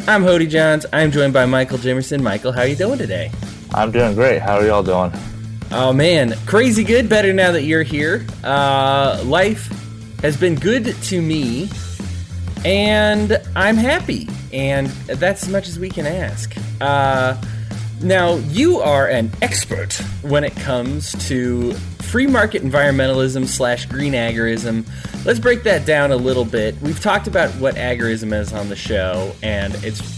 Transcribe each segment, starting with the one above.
I'm Hody Johns. I'm joined by Michael Jimerson. Michael, how are you doing today? I'm doing great. How are y'all doing? Oh man, crazy good. Better now that you're here. Life has been good to me, and I'm happy, and that's as much as we can ask. Now, you are an expert when it comes to free market environmentalism / green agorism. Let's break that down a little bit. We've talked about what agorism is on the show, and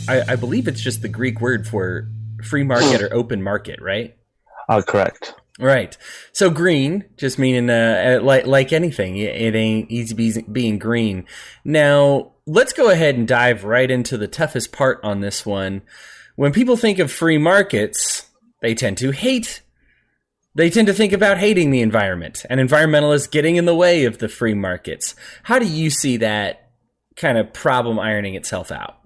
I believe it's just the Greek word for free market or open market, right? Correct. Right. So green, just meaning like anything, it ain't easy being green. Now, let's go ahead and dive right into the toughest part on this one. When people think of free markets, they tend to think about hating the environment and environmentalists getting in the way of the free markets. How do you see that kind of problem ironing itself out?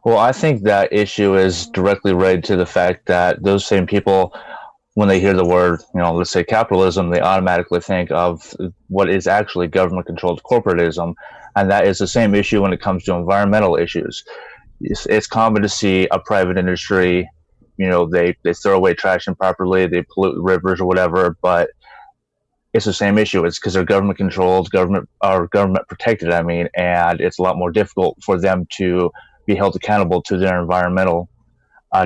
Well, I think that issue is directly related to the fact that those same people, when they hear the word, let's say capitalism, they automatically think of what is actually government-controlled corporatism, and that is the same issue when it comes to environmental issues. It's common to see a private industry, they throw away trash improperly, they pollute rivers or whatever, but it's the same issue. It's because they're government controlled, government protected, and it's a lot more difficult for them to be held accountable to their environmental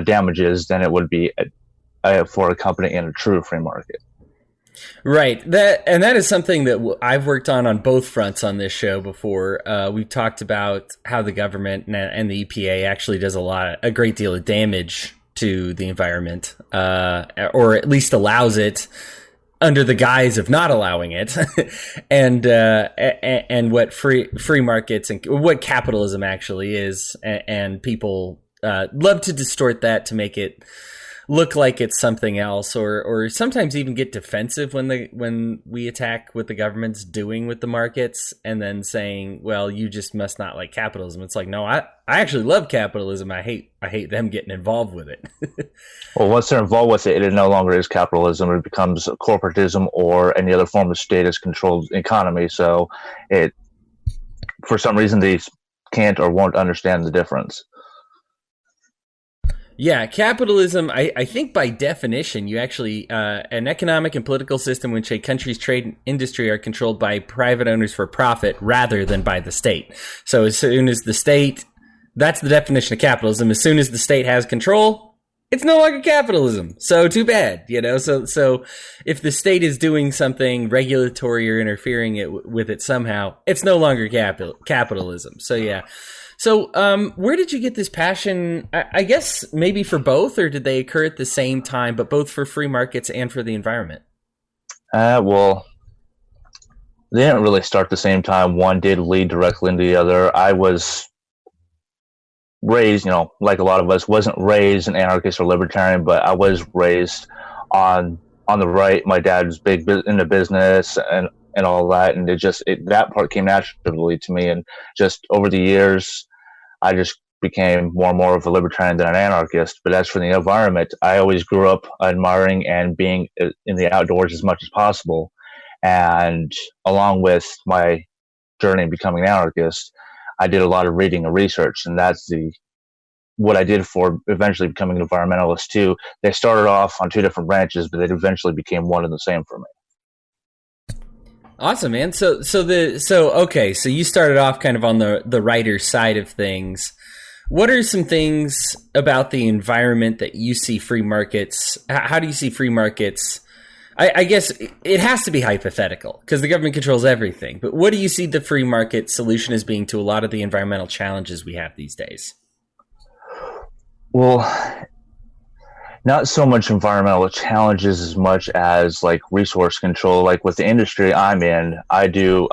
damages than it would be for a company in a true free market. Right. That is something that I've worked on both fronts on this show before. We've talked about how the government and the EPA actually does a great deal of damage to the environment, or at least allows it under the guise of not allowing it, and what free markets and what capitalism actually is, and people love to distort that to make it look like it's something else, or sometimes even get defensive when we attack what the government's doing with the markets, and then saying, well, you just must not like capitalism. It's like, no, I actually love capitalism. I hate them getting involved with it. Well, once they're involved with it, it no longer is capitalism. It becomes corporatism or any other form of status-controlled economy. So for some reason, they can't or won't understand the difference. Yeah, capitalism, I think by definition, you actually, an economic and political system in which a country's trade and industry are controlled by private owners for profit rather than by the state. So as soon as the state, that's the definition of capitalism. As soon as the state has control, it's no longer capitalism. So too bad, So if the state is doing something regulatory or interfering with it somehow, it's no longer capitalism. So yeah. So, where did you get this passion? I guess maybe for both, or did they occur at the same time, but both for free markets and for the environment? Well, they didn't really start the same time. One did lead directly into the other. I was raised, like a lot of us, wasn't raised an anarchist or libertarian, but I was raised on the right. My dad was big into business and all that, and that part came naturally to me, and just over the years I just became more and more of a libertarian than an anarchist. But as for the environment, I always grew up admiring and being in the outdoors as much as possible, and along with my journey in becoming an anarchist, I did a lot of reading and research, and that's what I did for eventually becoming an environmentalist too. They started off on two different branches, but they eventually became one and the same for me. Awesome, man. So you started off kind of on the writer side of things. What are some things about the environment that you see free markets? How do you see free markets? I guess it has to be hypothetical because the government controls everything. But what do you see the free market solution as being to a lot of the environmental challenges we have these days? Well, not so much environmental challenges as much as like resource control. Like with the industry I'm in, I do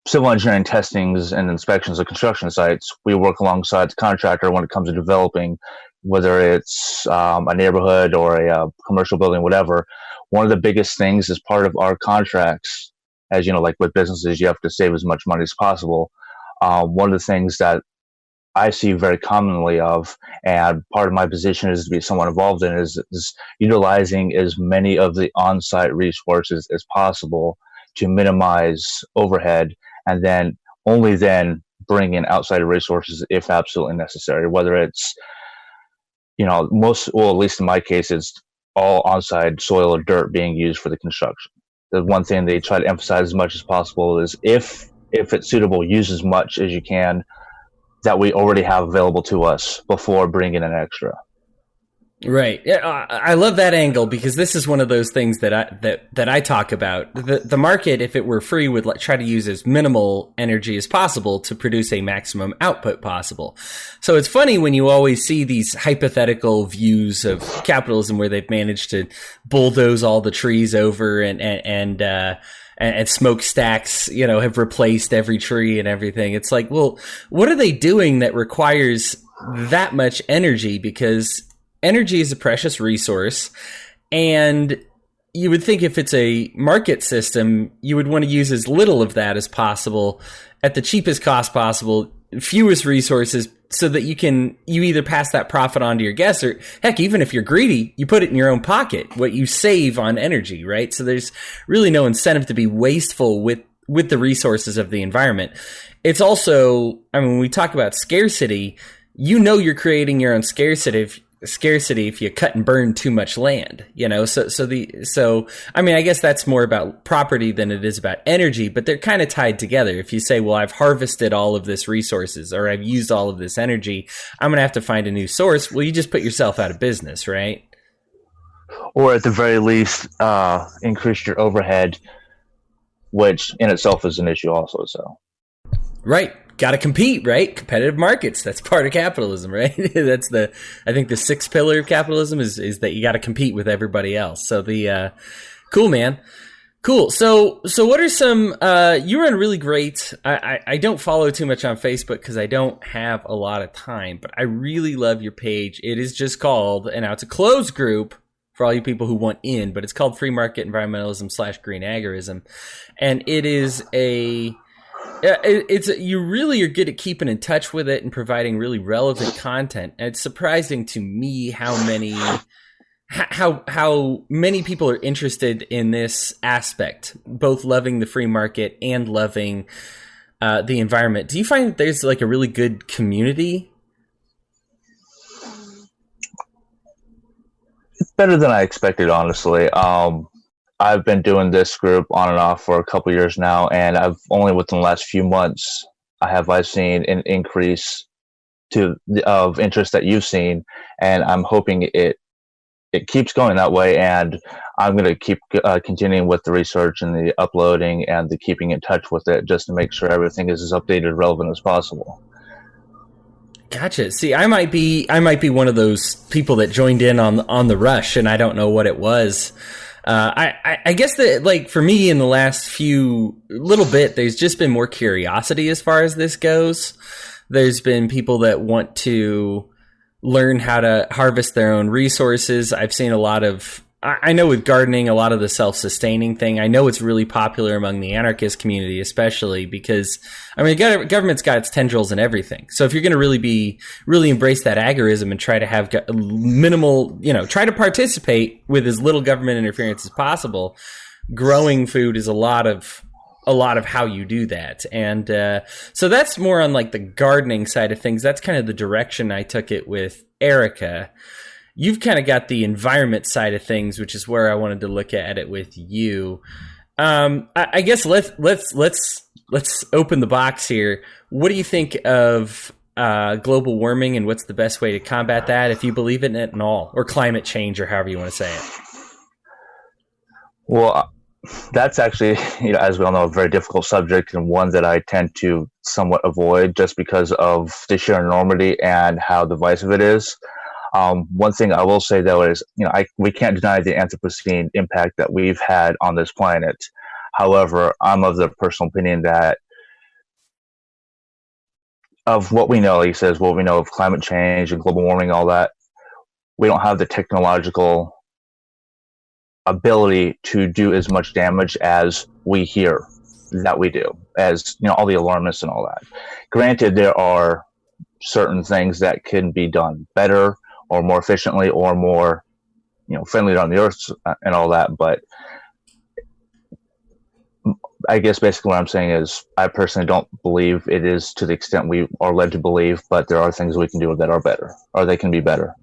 civil engineering testings and inspections of construction sites. We work alongside the contractor when it comes to developing, whether it's a neighborhood or a commercial building, whatever. One of the biggest things as part of our contracts, as like with businesses, you have to save as much money as possible. One of the things that I see very commonly of, and part of my position is to be somewhat involved in, is utilizing as many of the on-site resources as possible to minimize overhead, and then only then bring in outside resources if absolutely necessary, whether it's, at least in my case, it's all on-site soil or dirt being used for the construction. The one thing they try to emphasize as much as possible is if it's suitable, use as much as you can that we already have available to us before bringing in extra. Right. I love that angle because this is one of those things that I talk about. The market, if it were free, would try to use as minimal energy as possible to produce a maximum output possible. So it's funny when you always see these hypothetical views of capitalism where they've managed to bulldoze all the trees over and smokestacks, have replaced every tree and everything. It's like, well, what are they doing that requires that much energy? Because energy is a precious resource, and you would think if it's a market system, you would want to use as little of that as possible at the cheapest cost possible, fewest resources, so that you either pass that profit on to your guests, or heck, even if you're greedy, you put it in your own pocket, what you save on energy, right? So there's really no incentive to be wasteful with the resources of the environment. It's also, when we talk about scarcity, you're creating your own scarcity if you cut and burn too much land, so I guess that's more about property than it is about energy, but they're kind of tied together. If you say, well, I've harvested all of this resources or I've used all of this energy, I'm going to have to find a new source. Well, you just put yourself out of business, right? Or at the very least, increase your overhead, which in itself is an issue also. So, right. Got to compete, right? Competitive markets. That's part of capitalism, right? That's I think the sixth pillar of capitalism is that you got to compete with everybody else. So cool, man. Cool. So what are some, you run really great. I don't follow too much on Facebook because I don't have a lot of time, but I really love your page. It is just called, and now it's a closed group for all you people who want in, but it's called Free Market Environmentalism / Green Agorism. And it is you really are good at keeping in touch with it and providing really relevant content. And it's surprising to me how many people are interested in this aspect, both loving the free market and loving the environment. Do you find that there's like a really good community? It's better than I expected, honestly. I've been doing this group on and off for a couple of years now, and I've only within the last few months I've seen an increase of interest that you've seen, and I'm hoping it keeps going that way. And I'm going to keep continuing with the research and the uploading and the keeping in touch with it, just to make sure everything is as updated and relevant as possible. Gotcha. See, I might be one of those people that joined in on the rush, and I don't know what it was. I guess that, like, for me in the last little bit, there's just been more curiosity as far as this goes. There's been people that want to learn how to harvest their own resources. I've seen a lot of, I know with gardening, a lot of the self-sustaining thing, I know it's really popular among the anarchist community, especially because, government's got its tendrils and everything. So if you're going to really embrace that agorism and try to have minimal, try to participate with as little government interference as possible, growing food is a lot of how you do that. And so that's more on like the gardening side of things. That's kind of the direction I took it with Erica. You've kind of got the environment side of things, which is where I wanted to look at it with you. I guess let's open the box here. What do you think of global warming, and what's the best way to combat that, if you believe in it at all, or climate change, or however you want to say it? Well, that's actually, as we all know, a very difficult subject, and one that I tend to somewhat avoid just because of the sheer enormity and how divisive it is. One thing I will say, though, is, we can't deny the Anthropocene impact that we've had on this planet. However, I'm of the personal opinion that of what we know, like he says, what we know of climate change and global warming, all that, we don't have the technological ability to do as much damage as we hear that we do, as, all the alarmists and all that. Granted, there are certain things that can be done better or more efficiently or more, friendly on the earth and all that. But I guess basically what I'm saying is I personally don't believe it is to the extent we are led to believe, but there are things we can do that are better, or they can be better,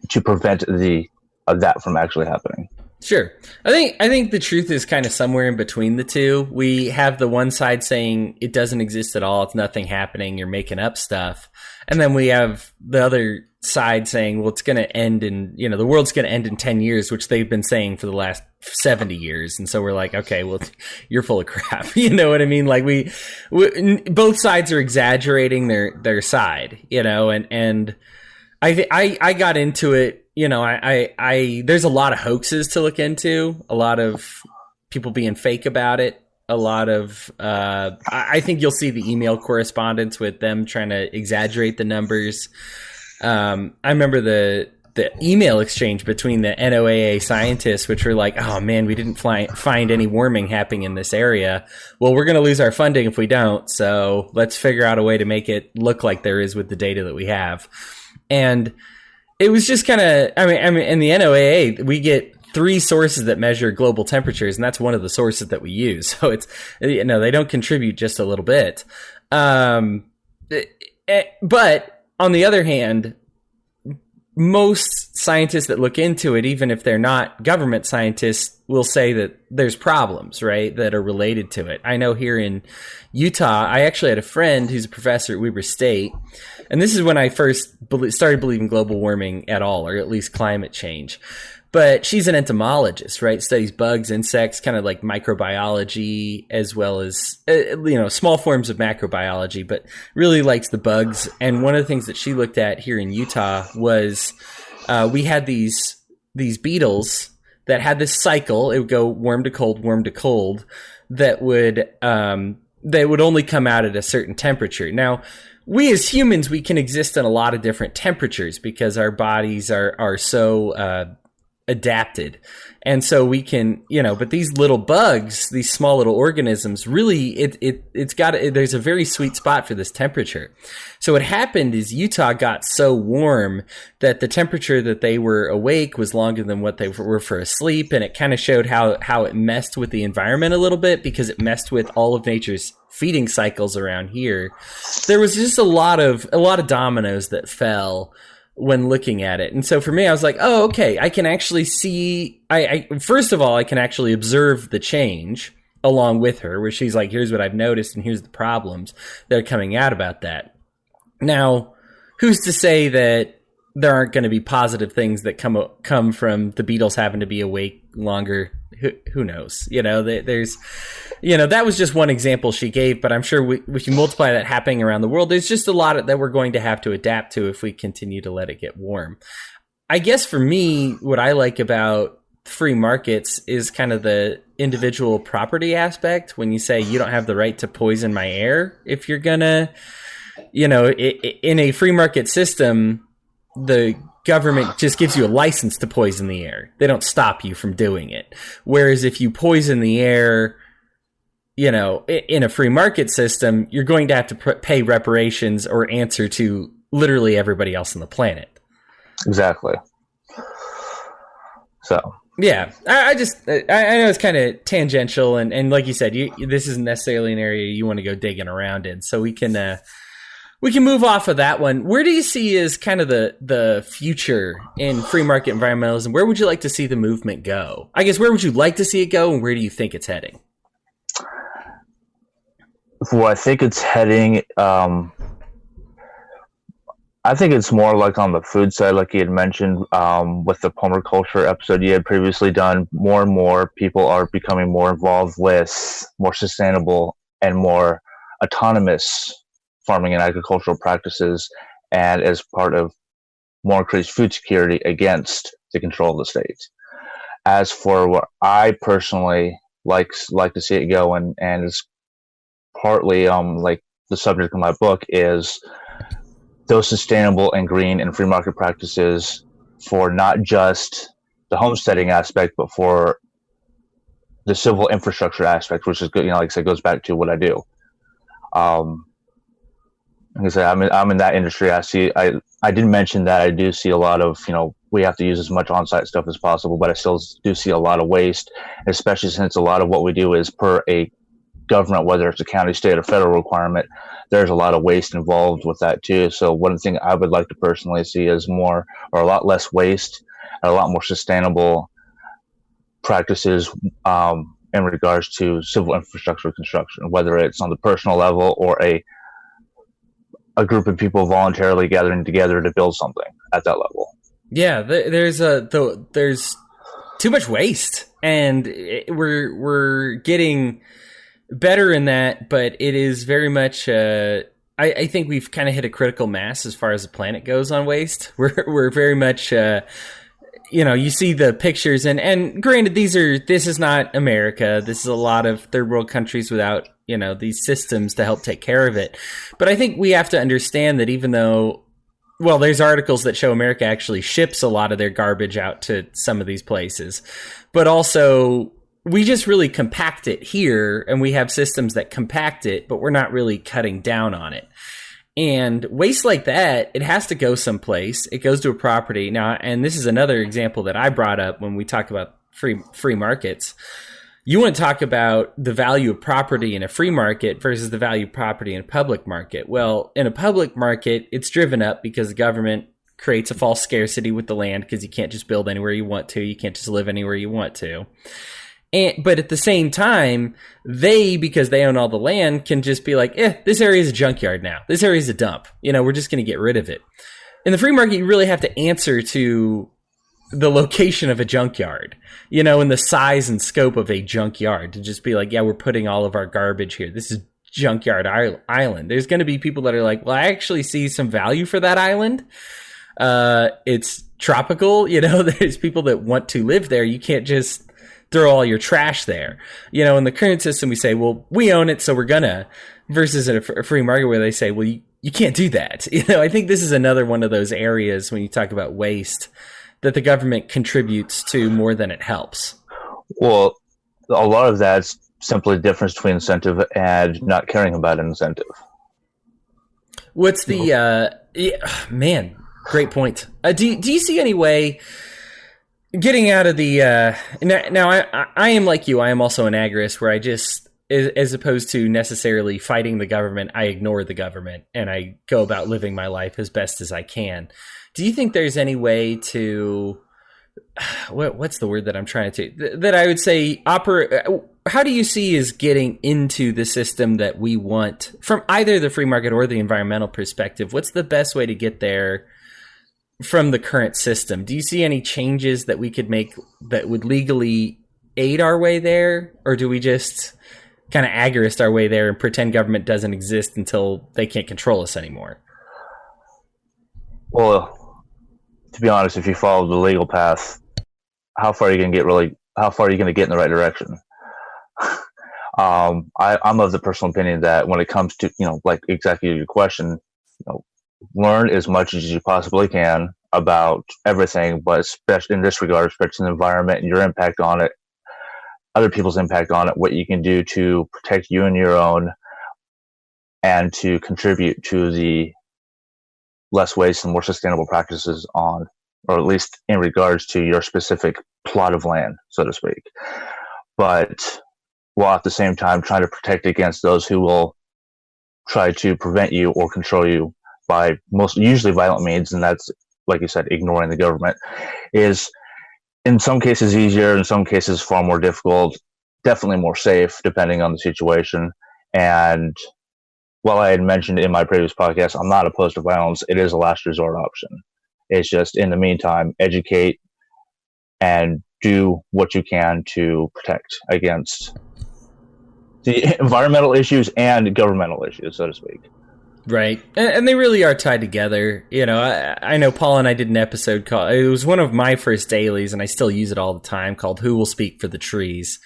to prevent that from actually happening. Sure. I think the truth is kind of somewhere in between the two. We have the one side saying it doesn't exist at all, it's nothing happening, you're making up stuff. And then we have the other side saying, well, it's going to end in, the world's going to end in 10 years, which they've been saying for the last 70 years. And so we're like, okay, well, you're full of crap. You know what I mean? Like we both sides are exaggerating their side, and I got into it. There's a lot of hoaxes to look into, a lot of people being fake about it, a lot of, I think you'll see the email correspondence with them trying to exaggerate the numbers. I remember the email exchange between the NOAA scientists, which were like, oh man, we didn't find any warming happening in this area. Well, we're going to lose our funding if we don't. So let's figure out a way to make it look like there is with the data that we have. And it was just kind of, I mean, in the NOAA, we get 3 sources that measure global temperatures, and that's one of the sources that we use. So it's, they don't contribute just a little bit. But on the other hand, most scientists that look into it, even if they're not government scientists, will say that there's problems, right, that are related to it. I know here in Utah, I actually had a friend who's a professor at Weber State, and this is when I first started believing global warming at all, or at least climate change. But she's an entomologist, right? Studies bugs, insects, kind of like microbiology, as well as, small forms of macrobiology, but really likes the bugs. And one of the things that she looked at here in Utah was we had these beetles that had this cycle. It would go warm to cold, that would only come out at a certain temperature. Now, we as humans, we can exist in a lot of different temperatures because our bodies are so adapted. And so we can, but these little bugs, these small little organisms, really, there's a very sweet spot for this temperature. So what happened is Utah got so warm that the temperature that they were awake was longer than what they were for asleep. And it kind of showed how it messed with the environment a little bit, because it messed with all of nature's feeding cycles around here. There was just a lot of dominoes that fell when looking at it. And so for me, I was like, oh, okay, I can actually see, first of all, I can actually observe the change along with her, where she's like, here's what I've noticed and here's the problems that are coming out about that. Now, who's to say that there aren't going to be positive things that come from the beetles having to be awake longer? Who knows? There's, that was just one example she gave, but I'm sure if you multiply that happening around the world, there's just a lot that we're going to have to adapt to if we continue to let it get warm. I guess for me, what I like about free markets is kind of the individual property aspect. When you say you don't have the right to poison my air, if you're gonna, in a free market system, the government just gives you a license to poison the air. They don't stop you from doing it. Whereas if you poison the air, in a free market system, you're going to have to pay reparations or answer to literally everybody else on the planet. Exactly. So. Yeah, I know it's kind of tangential, and like you said, this isn't necessarily an area you want to go digging around in, so we can move off of that one. Where do you see as kind of the future in free market environmentalism? Where would you like to see the movement go? I guess, where would you like to see it go, and where do you think it's heading? Well, I think it's heading, I think it's more like on the food side, like you had mentioned with the permaculture episode you had previously done. More and more people are becoming more involved with more sustainable and more autonomous farming and agricultural practices, and as part of more increased food security against the control of the state. As for what I personally like to see it go, and it's partly like the subject of my book, is those sustainable and green and free market practices for not just the homesteading aspect, but for the civil infrastructure aspect, which is good. Like I said, goes back to what I do. Like I said, I'm in that industry. I did mention that I do see a lot of, we have to use as much on-site stuff as possible, but I still do see a lot of waste, especially since a lot of what we do is per a government, whether it's a county, state, or federal requirement, there's a lot of waste involved with that too. So one thing I would like to personally see is more or a lot less waste and a lot more sustainable practices in regards to civil infrastructure construction, whether it's on the personal level or a group of people voluntarily gathering together to build something at that level. Yeah, there's too much waste, and we're getting better in that, but it is very much. I think we've kind of hit a critical mass as far as the planet goes on waste. We're very much. You see the pictures, and granted, this is not America. This is a lot of third world countries without, these systems to help take care of it. But I think we have to understand that even though, well, there's articles that show America actually ships a lot of their garbage out to some of these places, but also we just really compact it here, and we have systems that compact it, but we're not really cutting down on it. And waste like that, it has to go someplace. It goes to a property. Now, and this is another example that I brought up when we talk about free markets. You want to talk about the value of property in a free market versus the value of property in a public market. Well, in a public market, it's driven up because the government creates a false scarcity with the land because you can't just build anywhere you want to. You can't just live anywhere you want to. But at the same time, because they own all the land, can just be like, this area is a junkyard now. This area is a dump. We're just going to get rid of it. In the free market, you really have to answer to the location of a junkyard, and the size and scope of a junkyard to just be like, yeah, we're putting all of our garbage here. This is junkyard island. There's going to be people that are like, well, I actually see some value for that island. It's tropical. There's people that want to live there. You can't just throw all your trash there. In the current system, we say, well, we own it, so we're gonna, versus in a free market where they say, well, you can't do that. I think this is another one of those areas when you talk about waste that the government contributes to more than it helps. Well, a lot of that's simply the difference between incentive and not caring about an incentive. What's the, man, great point. Do you see any way getting out of the now I am like you. I am also an agorist where I just, as opposed to necessarily fighting the government, I ignore the government and I go about living my life as best as I can. Do you think there's any way to what's the word that I'm trying to that I would say how do you see is getting into the system that we want from either the free market or the environmental perspective? What's the best way to get there from the current system? Do you see any changes that we could make that would legally aid our way there? Or do we just kind of agorist our way there and pretend government doesn't exist until they can't control us anymore? Well, to be honest, if you follow the legal path, how far are you going to get in the right direction? I'm of the personal opinion that when it comes to, like exactly your question, learn as much as you possibly can about everything, but especially in this regard, especially the environment and your impact on it, other people's impact on it, what you can do to protect you and your own, and to contribute to the less waste and more sustainable practices on, or at least in regards to your specific plot of land, so to speak. But while at the same time trying to protect against those who will try to prevent you or control you by usually violent means, and that's, like you said, ignoring the government, is in some cases easier, in some cases far more difficult, definitely more safe depending on the situation. And while I had mentioned in my previous podcast, I'm not opposed to violence, it is a last resort option. It's just, in the meantime, educate and do what you can to protect against the environmental issues and governmental issues, so to speak. Right. And they really are tied together. I know Paul and I did an episode called, it was one of my first dailies, and I still use it all the time, called Who Will Speak for the Trees?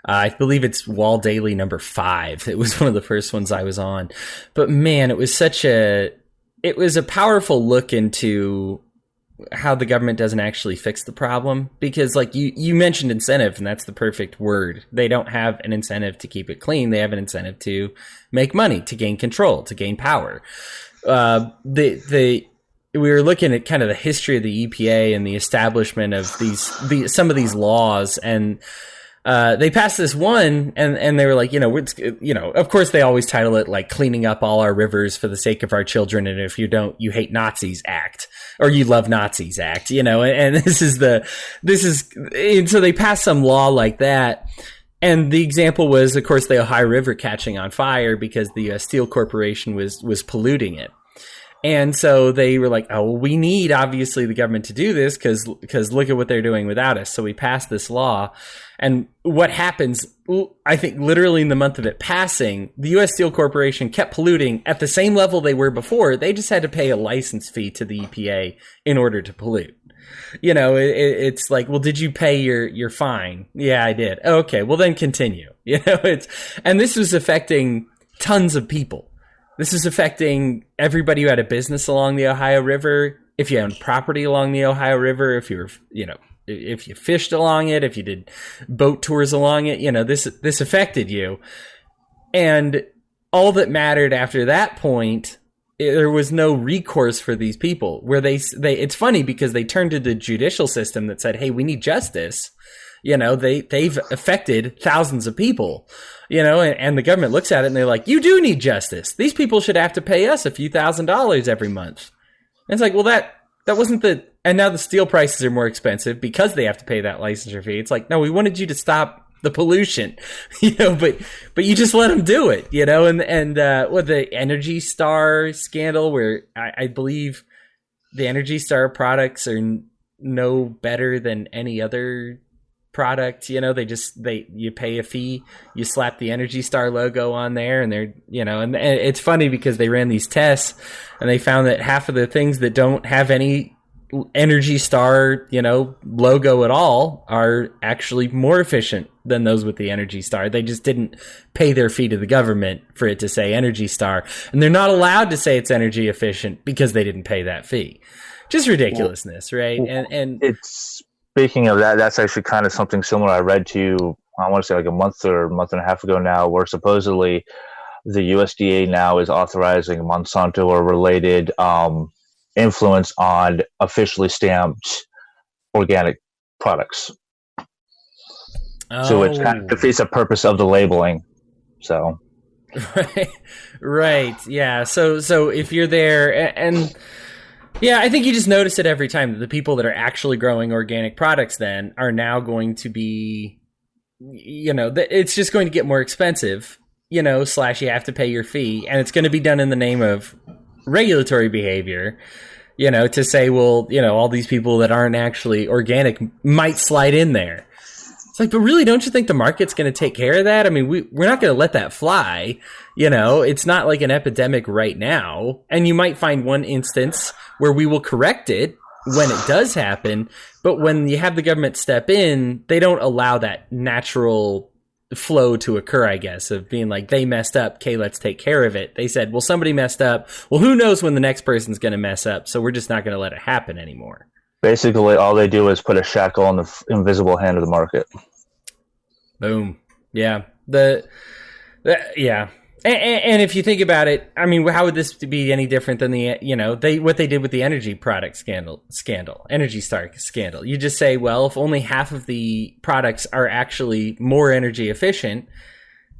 I believe it's WAL Daily number 5. It was one of the first ones I was on. But man, it was a powerful look into how the government doesn't actually fix the problem, because like you mentioned incentive, and that's the perfect word. They don't have an incentive to keep it clean. They have an incentive to make money, to gain control, to gain power. We were looking at kind of the history of the EPA and the establishment of some of these laws, and they passed this one, and they were like, of course they always title it like "Cleaning Up All Our Rivers for the Sake of Our Children," and if you don't, you hate Nazis Act, or you love Nazis Act, and and so they passed some law like that. And the example was, of course, the Ohio River catching on fire because the U.S. Steel Corporation was polluting it. And so they were like, oh, well, we need, obviously, the government to do this because look at what they're doing without us. So we passed this law. And what happens, I think literally in the month of it passing, the U.S. Steel Corporation kept polluting at the same level they were before. They just had to pay a license fee to the EPA in order to pollute. It's like, well, did you pay your fine? Yeah, I did. Okay, well, then continue. And this was affecting tons of people. This is affecting everybody who had a business along the Ohio River. If you owned property along the Ohio River, if you were, if you fished along it, if you did boat tours along it, this affected you. And all that mattered after that point, there was no recourse for these people. Where they it's funny because they turned to the judicial system that said, "Hey, we need justice." They've affected thousands of people, and the government looks at it and they're like, you do need justice. These people should have to pay us a few $1,000s every month. And it's like, well, that wasn't and now the steel prices are more expensive because they have to pay that licensure fee. It's like, no, we wanted you to stop the pollution, but you just let them do it, and with the Energy Star scandal where I believe the Energy Star products are no better than any other product, you pay a fee, you slap the Energy Star logo on there, and they're, and it's funny because they ran these tests and they found that half of the things that don't have any Energy Star, logo at all are actually more efficient than those with the Energy Star. They just didn't pay their fee to the government for it to say Energy Star, and they're not allowed to say it's energy efficient because they didn't pay that fee. Just ridiculousness, right? And it's, speaking of that, that's actually kind of something similar I read to you, I want to say like a month and a half ago now, where supposedly the USDA now is authorizing Monsanto or related influence on officially stamped organic products. So it kind of defeats the purpose of the labeling. So right. Yeah. So if you're there and yeah, I think you just notice it every time that the people that are actually growing organic products then are now going to be, it's just going to get more expensive, / you have to pay your fee, and it's going to be done in the name of regulatory behavior, to say, well, all these people that aren't actually organic might slide in there. It's like, but really, don't you think the market's going to take care of that? I mean, we're not going to let that fly. It's not like an epidemic right now. And you might find one instance where we will correct it when it does happen. But when you have the government step in, they don't allow that natural flow to occur, I guess, of being like, they messed up. Okay, let's take care of it. They said, well, somebody messed up. Well, who knows when the next person's going to mess up? So we're just not going to let it happen anymore. Basically, all they do is put a shackle on the invisible hand of the market. Boom. Yeah. Yeah. And if you think about it, I mean, how would this be any different than what they did with the energy product scandal, Energy Star scandal? You just say, well, if only half of the products are actually more energy efficient,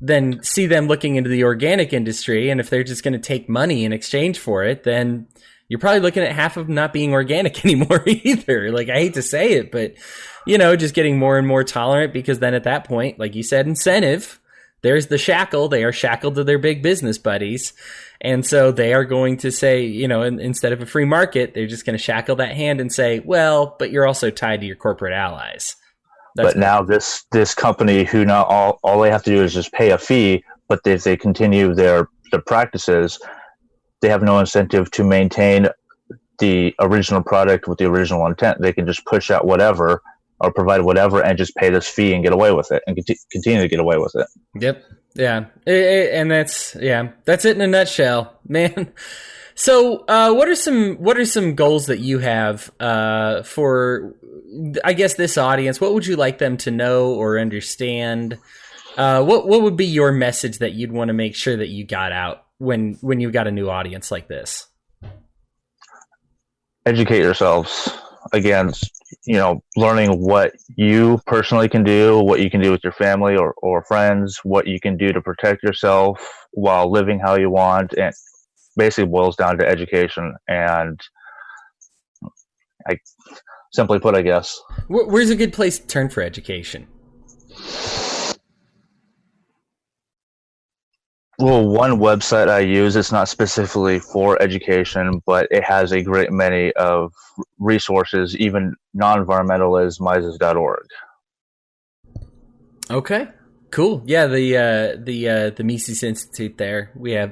then see them looking into the organic industry. And if they're just going to take money in exchange for it, then you're probably looking at half of them not being organic anymore either. Like, I hate to say it, but, just getting more and more tolerant, because then at that point, like you said, incentive, there's the shackle. They are shackled to their big business buddies. And so they are going to say, instead of a free market, they're just going to shackle that hand and say, well, but you're also tied to your corporate allies. But now this company, who now all they have to do is just pay a fee, but if they continue their practices, they have no incentive to maintain the original product with the original intent. They can just push out whatever or provide whatever and just pay this fee and get away with it and continue to get away with it. Yep. Yeah. And that's it in a nutshell, man. So, what are some goals that you have, for, I guess, this audience? What would you like them to know or understand? What would be your message that you'd want to make sure that you got out when you got a new audience like this? Educate yourselves. again, learning what you personally can do, what you can do with your family or friends, what you can do to protect yourself while living how you want, and basically boils down to education. And I simply put, I guess. Where's a good place to turn for education? Well, one website I use, it's not specifically for education, but it has a great many of resources, even non-environmentalism.org. Okay, cool. Yeah, the Mises Institute there. We have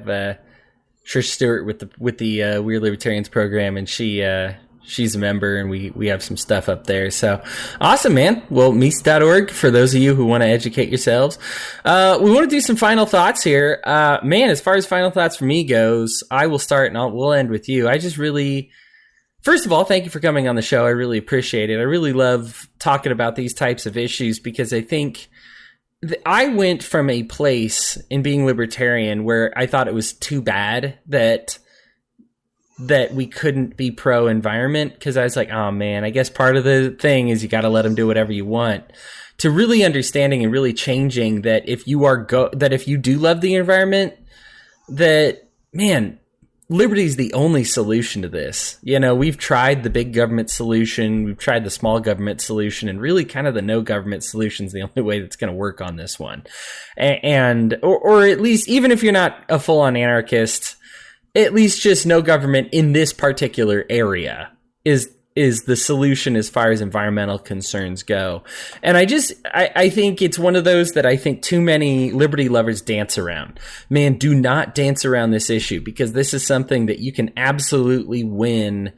Trish Stewart with the Weird Libertarians program, and she's a member, and we have some stuff up there. So awesome, man. Well, Mises.org for those of you who want to educate yourselves. We want to do some final thoughts here. Man, as far as final thoughts for me goes, I will start and we'll end with you. I just really, first of all, thank you for coming on the show. I really appreciate it. I really love talking about these types of issues because I think I went from a place in being libertarian where I thought it was too bad that we couldn't be pro-environment, because I was like, oh man, I guess part of the thing is you got to let them do whatever you want, to really understanding and really changing that if you do love the environment, that, man, liberty is the only solution to this. We've tried the big government solution, we've tried the small government solution, and really kind of the no government solution is the only way that's going to work on this one. Or at least, even if you're not a full-on anarchist, at least just no government in this particular area is the solution as far as environmental concerns go. And I think it's one of those that I think too many liberty lovers dance around. Man, do not dance around this issue, because this is something that you can absolutely win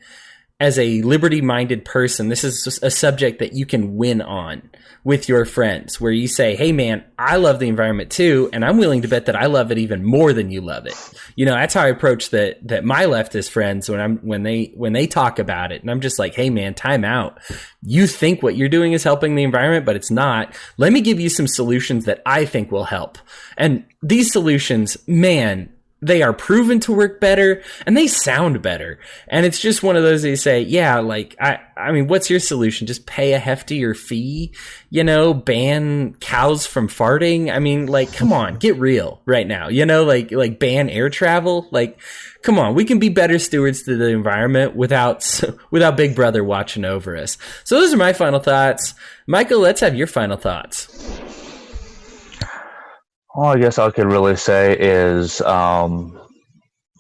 as a liberty-minded person. This is just a subject that you can win on with your friends, where you say, hey man, I love the environment too, and I'm willing to bet that I love it even more than you love it. That's how I approach that my leftist friends when they talk about it. And I'm just like, hey man, time out. You think what you're doing is helping the environment, but it's not. Let me give you some solutions that I think will help. And these solutions, man, they are proven to work better, and they sound better. And it's just one of those that you say, yeah, like, I mean, what's your solution? Just pay a heftier fee, ban cows from farting. I mean, like, come on, get real right now, like ban air travel. Like, come on, we can be better stewards to the environment without Big Brother watching over us. So those are my final thoughts. Michael, let's have your final thoughts. All I guess I could really say is I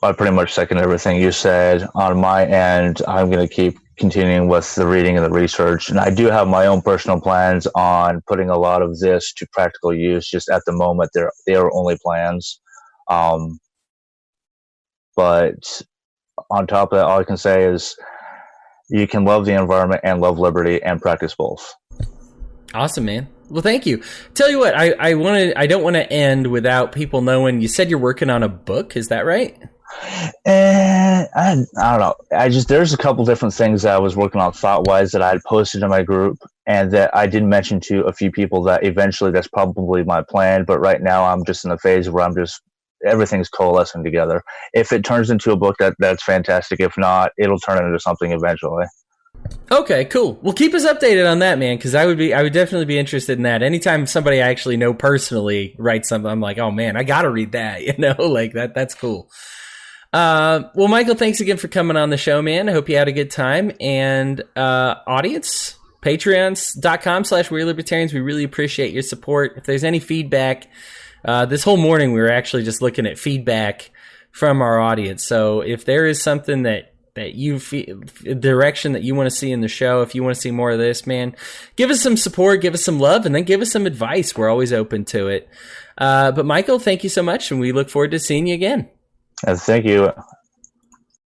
pretty much second everything you said. On my end, I'm going to keep continuing with the reading and the research. And I do have my own personal plans on putting a lot of this to practical use. Just at the moment, they are only plans. But on top of that, all I can say is you can love the environment and love liberty and practice both. Awesome, man. Well, thank you. Tell you what, I don't want to end without people knowing. You said you're working on a book. Is that right? I don't know. There's a couple different things that I was working on thought-wise that I had posted in my group, and that I did mention to a few people that eventually that's probably my plan. But right now I'm just in a phase where everything's coalescing together. If it turns into a book, that's fantastic. If not, it'll turn into something eventually. Okay, cool. Well, keep us updated on that, man, because I would definitely be interested in that. Anytime somebody I actually know personally writes something, I'm like, oh man, I got to read that, like that's cool. Well, Michael, thanks again for coming on the show, man. I hope you had a good time. And audience, patreons.com/WeareLibertarians. We really appreciate your support. If there's any feedback, this whole morning we were actually just looking at feedback from our audience. So if there is something that you feel, direction that you want to see in the show, if you want to see more of this, man, give us some support, give us some love, and then give us some advice. We're always open to it. But Michael, thank you so much, and we look forward to seeing you again. Thank you.